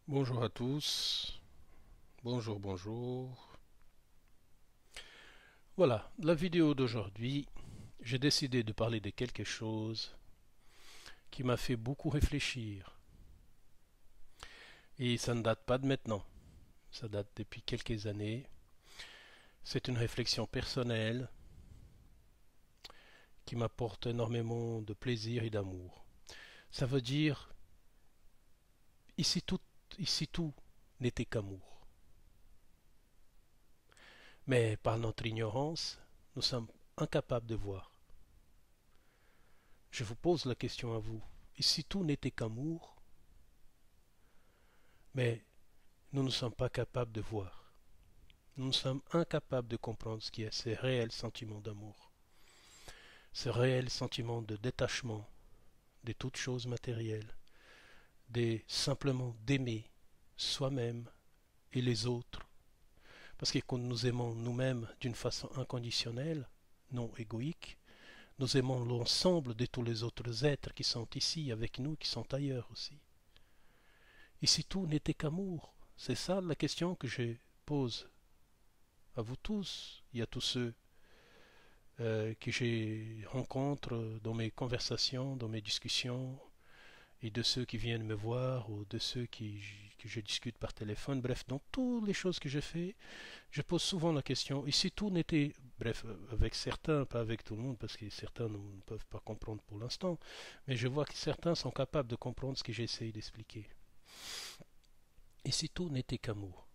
Bonjour à tous, bonjour. Voilà, la vidéo d'aujourd'hui, j'ai décidé de parler de quelque chose qui m'a fait beaucoup réfléchir. Et ça ne date pas de maintenant, ça date depuis quelques années. C'est une réflexion personnelle qui m'apporte énormément de plaisir et d'amour. Ça veut dire, ici tout, ici tout n'était qu'amour. Mais par notre ignorance, nous sommes incapables de voir. Je vous pose la question à vous. Et si tout n'était qu'amour, mais nous ne sommes pas capables de voir. Nous sommes incapables de comprendre ce qui est ce réel sentiment d'amour, ce réel sentiment de détachement de toute chose matérielle, de simplement d'aimer soi-même et les autres. Parce que quand nous aimons nous-mêmes d'une façon inconditionnelle, non égoïque, nous aimons l'ensemble de tous les autres êtres qui sont ici avec nous, qui sont ailleurs aussi. Et si tout n'était qu'amour, c'est ça la question que je pose à vous tous et à tous ceux que je rencontre dans mes conversations, dans mes discussions, et de ceux qui viennent me voir ou de ceux que je discute par téléphone. Bref, dans toutes les choses que je fais, je pose souvent la question, et si tout n'était, bref, avec certains, pas avec tout le monde, parce que certains ne peuvent pas comprendre pour l'instant, mais je vois que certains sont capables de comprendre ce que j'essaye d'expliquer. Et si tout n'était qu'amour?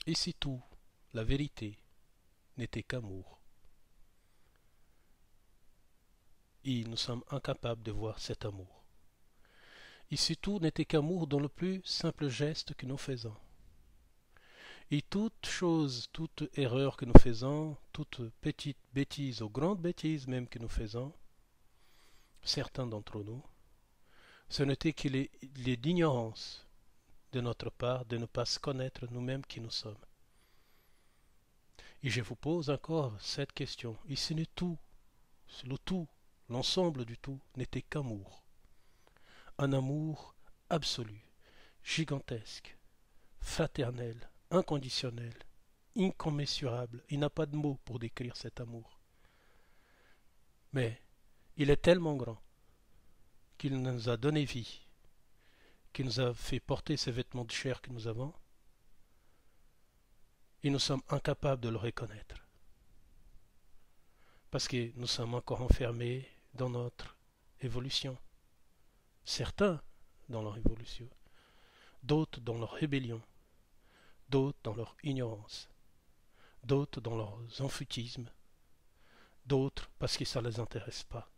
Et si tout, la vérité, n'était qu'amour? Et nous sommes incapables de voir cet amour. Et si tout n'était qu'amour dans le plus simple geste que nous faisons? Et toute chose, toute erreur que nous faisons, toute petite bêtise ou grande bêtise même que nous faisons, certains d'entre nous, ce n'était que l'ignorance de notre part de ne pas se connaître nous-mêmes qui nous sommes. Et je vous pose encore cette question. Et ce n'est tout, le tout, l'ensemble du tout n'était qu'amour. Un amour absolu, gigantesque, fraternel, inconditionnel, incommensurable. Il n'a pas de mots pour décrire cet amour. Mais il est tellement grand qu'il nous a donné vie, qu'il nous a fait porter ces vêtements de chair que nous avons, et nous sommes incapables de le reconnaître. Parce que nous sommes encore enfermés dans notre évolution. Certains dans leur évolution, d'autres dans leur rébellion, d'autres dans leur ignorance, d'autres dans leurs enfutismes, d'autres parce que ça ne les intéresse pas.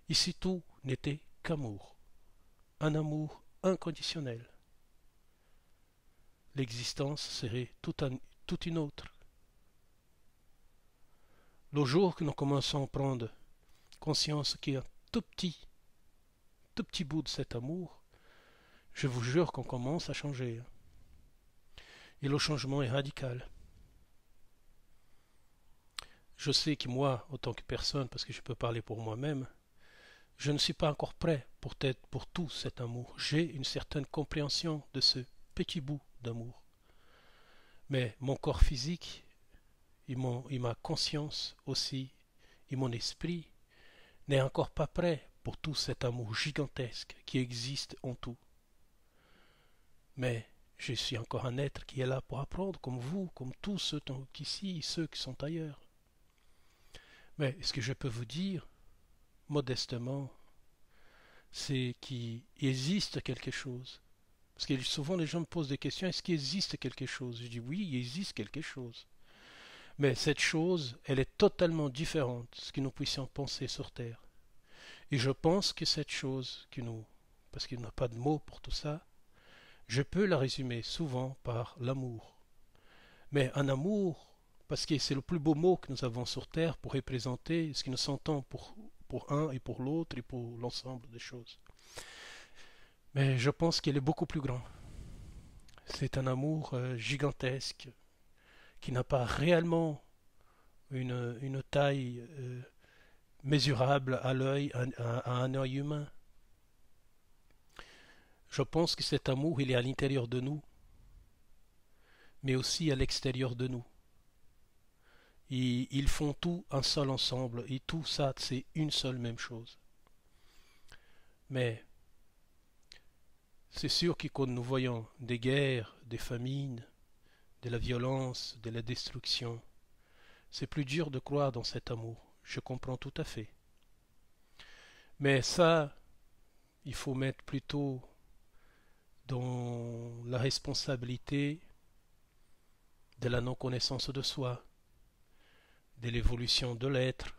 Ici tout n'était qu'amour, un amour inconditionnel. L'existence serait tout une autre. Le jour que nous commençons à prendre conscience qu'il y a un tout petit bout de cet amour, je vous jure qu'on commence à changer. Et le changement est radical. Je sais que moi, en tant que personne, parce que je peux parler pour moi-même, je ne suis pas encore prêt pour tout cet amour. J'ai une certaine compréhension de ce petit bout d'amour. Mais mon corps physique et ma conscience aussi, et mon esprit n'est encore pas prêt pour tout cet amour gigantesque qui existe en tout. Mais je suis encore un être qui est là pour apprendre, comme vous, comme tous ceux qui sont ici et ceux qui sont ailleurs. Mais ce que je peux vous dire, modestement, c'est qu'il existe quelque chose. Parce que souvent les gens me posent des questions, est-ce qu'il existe quelque chose? Je dis oui, il existe quelque chose. Mais cette chose, elle est totalement différente de ce que nous puissions penser sur Terre. Et je pense que cette chose que nous, parce qu'il n'y a pas de mots pour tout ça, je peux la résumer souvent par l'amour. Mais un amour, parce que c'est le plus beau mot que nous avons sur Terre pour représenter ce que nous sentons pour un et pour l'autre et pour l'ensemble des choses. Mais je pense qu'il est beaucoup plus grand. C'est un amour gigantesque qui n'a pas réellement une taille mesurable à l'œil, à un œil humain. Je pense que cet amour, il est à l'intérieur de nous, mais aussi à l'extérieur de nous. Et ils font tout un seul ensemble, et tout ça, c'est une seule même chose. Mais c'est sûr que quand nous voyons des guerres, des famines, de la violence, de la destruction, c'est plus dur de croire dans cet amour. Je comprends tout à fait. Mais ça, il faut mettre plutôt dans la responsabilité de la non-connaissance de soi, de l'évolution de l'être,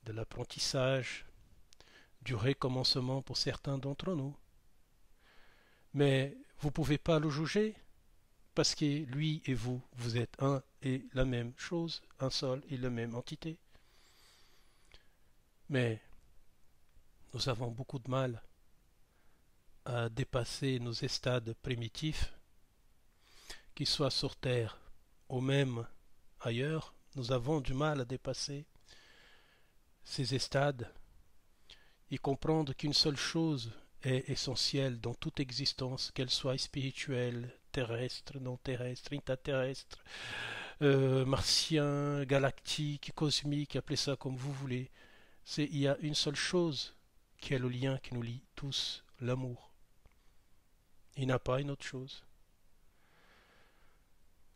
de l'apprentissage, du recommencement pour certains d'entre nous. Mais vous ne pouvez pas le juger parce que lui et vous, vous êtes un et la même chose, un seul et la même entité. Mais nous avons beaucoup de mal à dépasser nos stades primitifs, qu'ils soient sur Terre ou même ailleurs. Nous avons du mal à dépasser ces stades et comprendre qu'une seule chose est essentielle dans toute existence, qu'elle soit spirituelle, terrestre, non terrestre, interterrestre, martien, galactique, cosmique, appelez ça comme vous voulez. Il y a une seule chose qui est le lien qui nous lie tous, l'amour. Il n'y a pas une autre chose.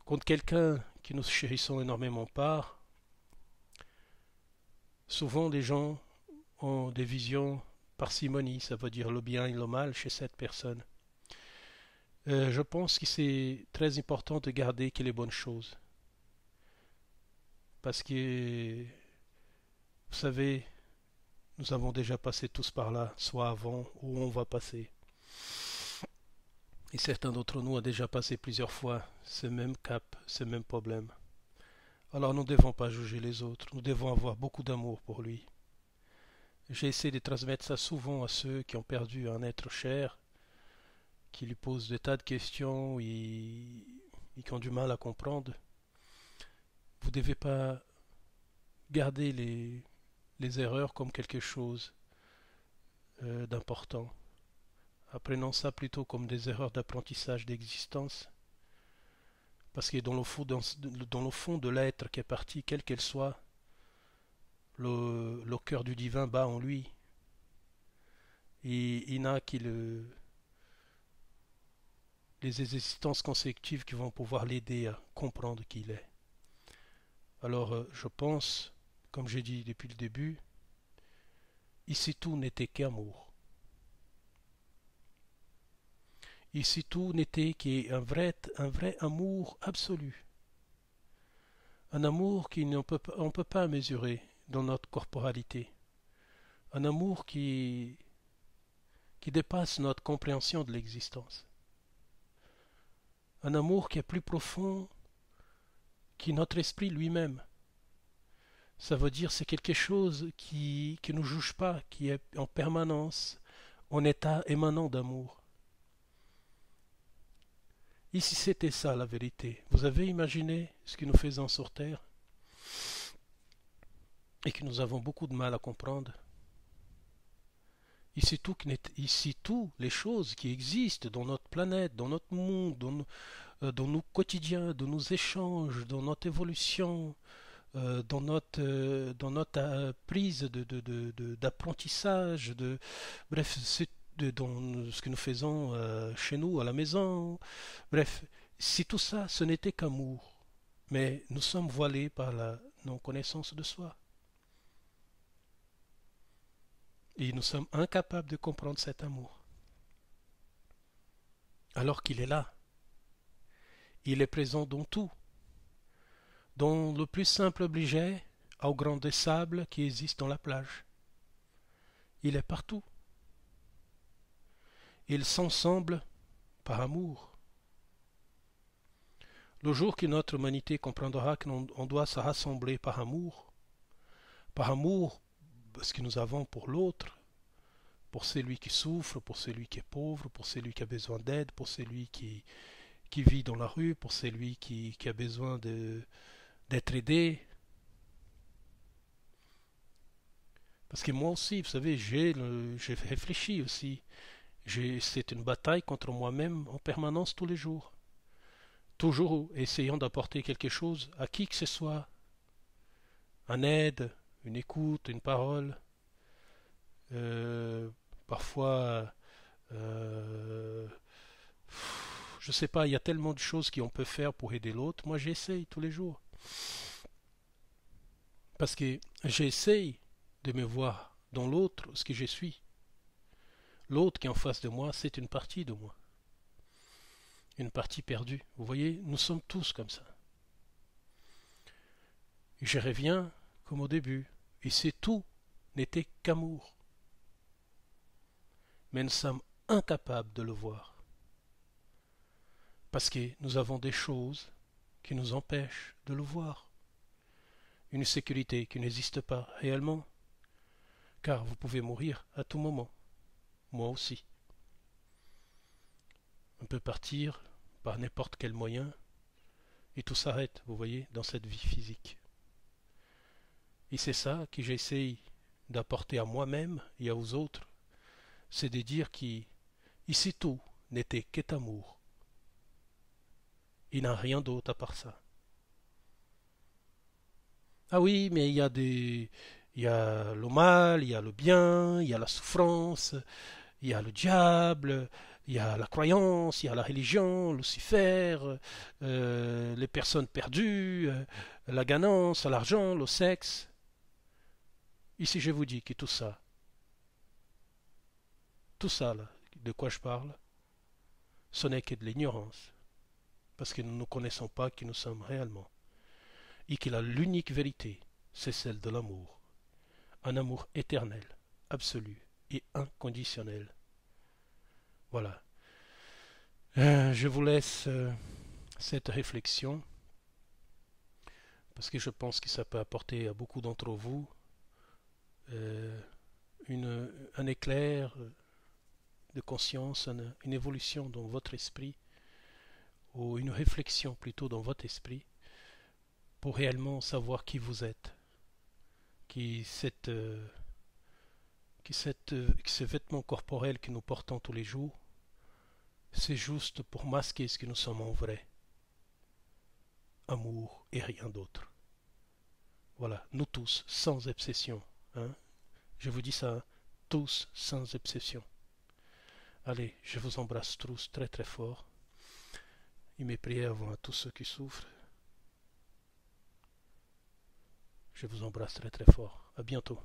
Quand quelqu'un que nous chérissons énormément part, souvent les gens ont des visions parcimonie, ça veut dire le bien et le mal chez cette personne. Je pense que c'est très important de garder que les bonnes choses. Parce que, vous savez, nous avons déjà passé tous par là, soit avant ou on va passer. Et certains d'entre nous ont déjà passé plusieurs fois ce même cap, ce même problème. Alors nous ne devons pas juger les autres, nous devons avoir beaucoup d'amour pour lui. J'ai essayé de transmettre ça souvent à ceux qui ont perdu un être cher, qui lui posent des tas de questions et qui ont du mal à comprendre. Vous ne devez pas garder les erreurs comme quelque chose d'important. Apprenons ça plutôt comme des erreurs d'apprentissage d'existence. Parce que dans le fond de l'être qui est parti, quel qu'elle soit, le cœur du divin bat en lui. Et il n'a que les existences consécutives qui vont pouvoir l'aider à comprendre qui il est. Alors je pense, comme j'ai dit depuis le début, ici tout n'était qu'amour. Ici tout n'était qu'un vrai amour absolu. Un amour qu'on ne peut pas mesurer dans notre corporalité. Un amour qui dépasse notre compréhension de l'existence. Un amour qui est plus profond que notre esprit lui-même. Ça veut dire c'est quelque chose qui ne nous juge pas, qui est en permanence en état émanant d'amour. Ici c'était ça la vérité. Vous avez imaginé ce que nous faisons sur Terre et que nous avons beaucoup de mal à comprendre. Ici tout les choses qui existent dans notre planète, dans notre monde, dans nos quotidiens, dans nos échanges, dans notre évolution, dans notre prise d'apprentissage, bref, dans ce que nous faisons chez nous, à la maison. Bref, si tout ça, ce n'était qu'amour, mais nous sommes voilés par la non-connaissance de soi. Et nous sommes incapables de comprendre cet amour. Alors qu'il est là. Il est présent dans tout. Dans le plus simple objet au grain de sable qui existe dans la plage. Il est partout. Ils s'ensemblent par amour. Le jour que notre humanité comprendra qu'on doit se rassembler par amour ce que nous avons pour l'autre, pour celui qui souffre, pour celui qui est pauvre, pour celui qui a besoin d'aide, pour celui qui vit dans la rue, pour celui qui a besoin d'être aidé. Parce que moi aussi, vous savez, j'ai réfléchi aussi. C'est une bataille contre moi-même en permanence tous les jours. Toujours essayant d'apporter quelque chose à qui que ce soit. Un aide, une écoute, une parole. Euh, Parfois, euh, je sais pas, il y a tellement de choses qu'on peut faire pour aider l'autre. Moi, j'essaye tous les jours. Parce que j'essaye de me voir dans l'autre ce que je suis. L'autre qui est en face de moi, c'est une partie de moi. Une partie perdue. Vous voyez, nous sommes tous comme ça. Je reviens comme au début. Et c'est tout n'était qu'amour. Mais nous sommes incapables de le voir. Parce que nous avons des choses qui nous empêchent de le voir. Une sécurité qui n'existe pas réellement. Car vous pouvez mourir à tout moment. Moi aussi. On peut partir par n'importe quel moyen et tout s'arrête, vous voyez, dans cette vie physique. Et c'est ça que j'essaye d'apporter à moi-même et aux autres, c'est de dire qu'ici tout n'était qu'est amour. Il n'y a rien d'autre à part ça. Ah oui, mais il y a le mal, il y a le bien, il y a la souffrance, il y a le diable, il y a la croyance, il y a la religion, Lucifer, les personnes perdues, la ganance, l'argent, le sexe. Ici, je vous dis que tout ça là, de quoi je parle, ce n'est que de l'ignorance, parce que nous ne connaissons pas qui nous sommes réellement, et que l'unique vérité, c'est celle de l'amour, un amour éternel, absolu et inconditionnel. Voilà. Je vous laisse cette réflexion, parce que je pense que ça peut apporter à beaucoup d'entre vous euh, un éclair de conscience, une évolution dans votre esprit, ou une réflexion plutôt dans votre esprit, pour réellement savoir qui vous êtes, qui ce vêtement corporel que nous portons tous les jours, c'est juste pour masquer ce que nous sommes en vrai, amour et rien d'autre. Voilà, nous tous, sans exception. Hein? Je vous dis ça, tous sans exception. Allez, je vous embrasse tous très très fort. Et mes prières vont à tous ceux qui souffrent. Je vous embrasse très très fort. À bientôt.